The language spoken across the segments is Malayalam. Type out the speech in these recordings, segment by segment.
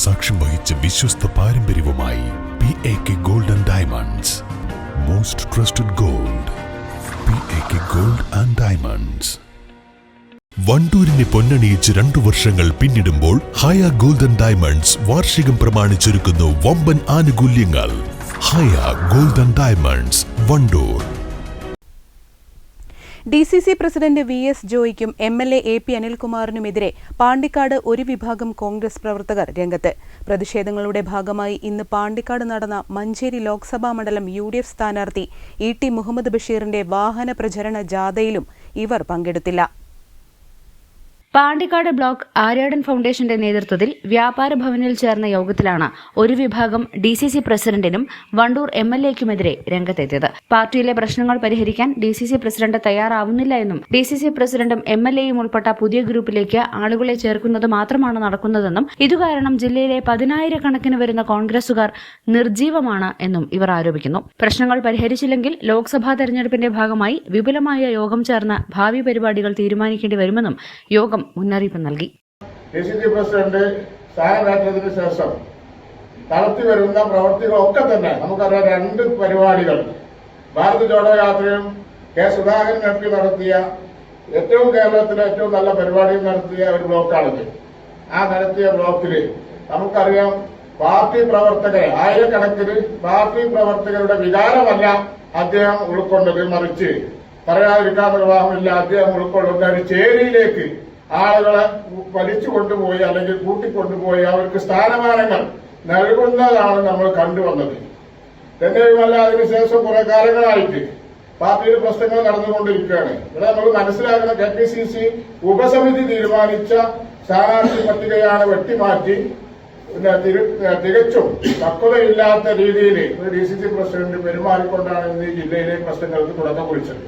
സാക്ഷ്യം വഹിച്ച വിശ്വസ്ത പാരമ്പര്യവുമായി PAK Gold and Diamonds. Most trusted gold. PAK Gold and Diamonds. വണ്ടൂരിനെ പൊന്നണിയിച്ച് 2 വർഷങ്ങൾ പിന്നിടുമ്പോൾ ഹയ ഗോൾഡ് ആൻഡ് ഡയമണ്ട്സ് വാർഷികം പ്രമാണിച്ചൊരുക്കുന്നു വമ്പൻ ആനുകൂല്യങ്ങൾ. Haya gold and diamonds, Wandoor. DCC president VS ജോയിക്കും MLA AP അനിൽകുമാറിനുമെതിരെ പാണ്ടിക്കാട് ഒരു വിഭാഗം കോൺഗ്രസ് പ്രവർത്തകർ രംഗത്ത്. പ്രതിഷേധങ്ങളുടെ ഭാഗമായി ഇന്ന് പാണ്ടിക്കാട് നടന്ന മഞ്ചേരി ലോക്സഭാ മണ്ഡലം UDF സ്ഥാനാർത്ഥി ET മുഹമ്മദ് ബഷീറിന്റെ വാഹന പ്രചരണ ജാഥയിലും ഇവർ പങ്കെടുത്തില്ല. പാണ്ടിക്കാട് ബ്ലോക്ക് ആര്യാടൻ ഫൗണ്ടേഷന്റെ നേതൃത്വത്തിൽ വ്യാപാര ഭവനിൽ ചേർന്ന യോഗത്തിലാണ് ഒരു വിഭാഗം DCC പ്രസിഡന്റിനും വണ്ടൂർ MLAക്കുമെതിരെ രംഗത്തെത്തിയത്. പാർട്ടിയിലെ പ്രശ്നങ്ങൾ പരിഹരിക്കാൻ DCC പ്രസിഡന്റ് തയ്യാറാവുന്നില്ല എന്നും DCC പ്രസിഡന്റും MLAയും ഉൾപ്പെട്ട പുതിയ ഗ്രൂപ്പിലേക്ക് ആളുകളെ ചേർക്കുന്നത് മാത്രമാണ് നടക്കുന്നതെന്നും ഇതുകാരണം ജില്ലയിലെ 10,000 കണക്കിന് വരുന്ന കോൺഗ്രസുകാർ നിർജീവമാണ് എന്നും ഇവർ ആരോപിക്കുന്നു. പ്രശ്നങ്ങൾ പരിഹരിച്ചില്ലെങ്കിൽ ലോക്സഭാ തെരഞ്ഞെടുപ്പിന്റെ ഭാഗമായി വിപുലമായ യോഗം ചേർന്ന് ഭാവി പരിപാടികൾ തീരുമാനിക്കേണ്ടി വരുമെന്നും യോഗം മുന്നറിയിപ്പ് നൽകി. DCC പ്രസിഡന്റ് സ്ഥാനമേറ്റതിനു ശേഷം നടത്തി വരുന്ന പ്രവർത്തികളൊക്കെ തന്നെ നമുക്കറിയാം. 2 പരിപാടികൾ, ഭാരത് ജോഡോ യാത്രയും കെ സുധാകരൻ MP നടത്തിയ കേരളത്തിലെ ഏറ്റവും നല്ല പരിപാടിയും നടത്തിയ ഒരു ബ്ലോക്കാണിത്. ആ നടത്തിയ ബ്ലോക്കിൽ നമുക്കറിയാം, പാർട്ടി പ്രവർത്തകരെ, ആയിരക്കണക്കിന് പാർട്ടി പ്രവർത്തകരുടെ വികാരമല്ല അദ്ദേഹം ഉൾക്കൊണ്ടത്, മറിച്ച് പറയാതിരിക്കാൻ നിർവാഹമില്ല, അദ്ദേഹം ഉൾക്കൊള്ളുന്ന ഒരു ചേരിയിലേക്ക് ആളുകളെ വലിച്ചു കൊണ്ടുപോയി അല്ലെങ്കിൽ കൂട്ടിക്കൊണ്ടുപോയി അവർക്ക് സ്ഥാനമാനങ്ങൾ നൽകുന്നതാണ് നമ്മൾ കണ്ടുവന്നത്. തന്നെയുമല്ല, അതിനുശേഷം കുറെ കാലങ്ങളായിട്ട് പാർട്ടിയിൽ പ്രശ്നങ്ങൾ നടന്നുകൊണ്ടിരിക്കുകയാണ്. ഇവിടെ നമ്മൾ മനസ്സിലാക്കുന്ന KPCC ഉപസമിതി തീരുമാനിച്ച സ്ഥാനാർത്ഥി പട്ടികയാണ് വെട്ടിമാറ്റി തികച്ചും പക്വതയില്ലാത്ത രീതിയിൽ DCC പ്രസിഡന്റ് പെരുമാറിക്കൊണ്ടാണ് ഇന്ന് ഈ ജില്ലയിലെ പ്രശ്നങ്ങൾക്ക് തുടക്കം കുറിച്ചത്.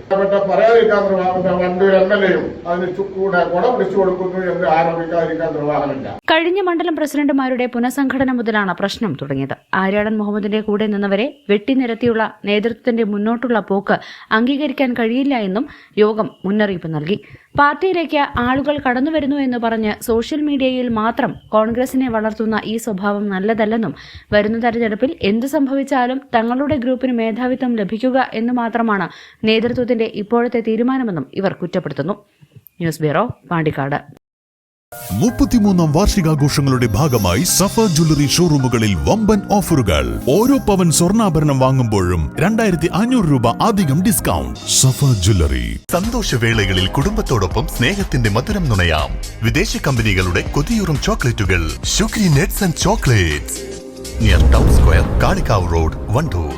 പറയാതിരിക്കാൻ നിർവാഹമില്ല, വണ്ടൂർ MLAയും അതിന് കൂടെ കുട പിടിച്ചു കൊടുക്കുന്നു എന്ന് ആരോപിക്കാതിരിക്കാൻ നിർവാഹമില്ല. കഴിഞ്ഞ മണ്ഡലം പ്രസിഡന്റുമാരുടെ പുനഃസംഘടന മുതലാണ് പ്രശ്നം തുടങ്ങിയത്. ആര്യാടൻ മുഹമ്മദിന്റെ കൂടെ നിന്നവരെ വെട്ടിനിരത്തിയുള്ള നേതൃത്വത്തിന്റെ മുന്നോട്ടുള്ള പോക്ക് അംഗീകരിക്കാൻ കഴിയില്ല എന്നും യോഗം മുന്നറിയിപ്പ് നൽകി. പാർട്ടിയിലേക്ക് ആളുകൾ കടന്നുവരുന്നു എന്ന് പറഞ്ഞ് സോഷ്യൽ മീഡിയയിൽ മാത്രം കോൺഗ്രസിനെ വളർത്തുന്ന ഈ സ്വഭാവം നല്ലതല്ലെന്നും വരുന്ന തെരഞ്ഞെടുപ്പിൽ എന്ത് സംഭവിച്ചാലും തങ്ങളുടെ ഗ്രൂപ്പിന് മേധാവിത്വം ലഭിക്കുക എന്ന് മാത്രമാണ് നേതൃത്വത്തിന്റെ ഇപ്പോഴത്തെ തീരുമാനമെന്നും ഇവർ കുറ്റപ്പെടുത്തുന്നു. News bureau, Pandikkad. 33ാം വാർഷികാഘോഷങ്ങളുടെ ഭാഗമായി സഫ ജ്വല്ലറി ഷോറൂമുകളിൽ വമ്പൻ ഓഫറുകൾ. ഓരോ പവൻ സ്വർണ്ണാഭരണം വാങ്ങുമ്പോഴും 2,500 രൂപ അധികം ഡിസ്കൗണ്ട്. സഫ ജ്വല്ലറി. സന്തോഷവേളകളിൽ കുടുംബത്തോടൊപ്പം സ്നേഹത്തിന്റെ മധുരം നുണയാം. വിദേശ കമ്പനികളുടെ കൊതിയൂറും ചോക്ലേറ്റുകൾ. Shukri nuts and chocolates, near town square, Kalikavu road, Wandoor.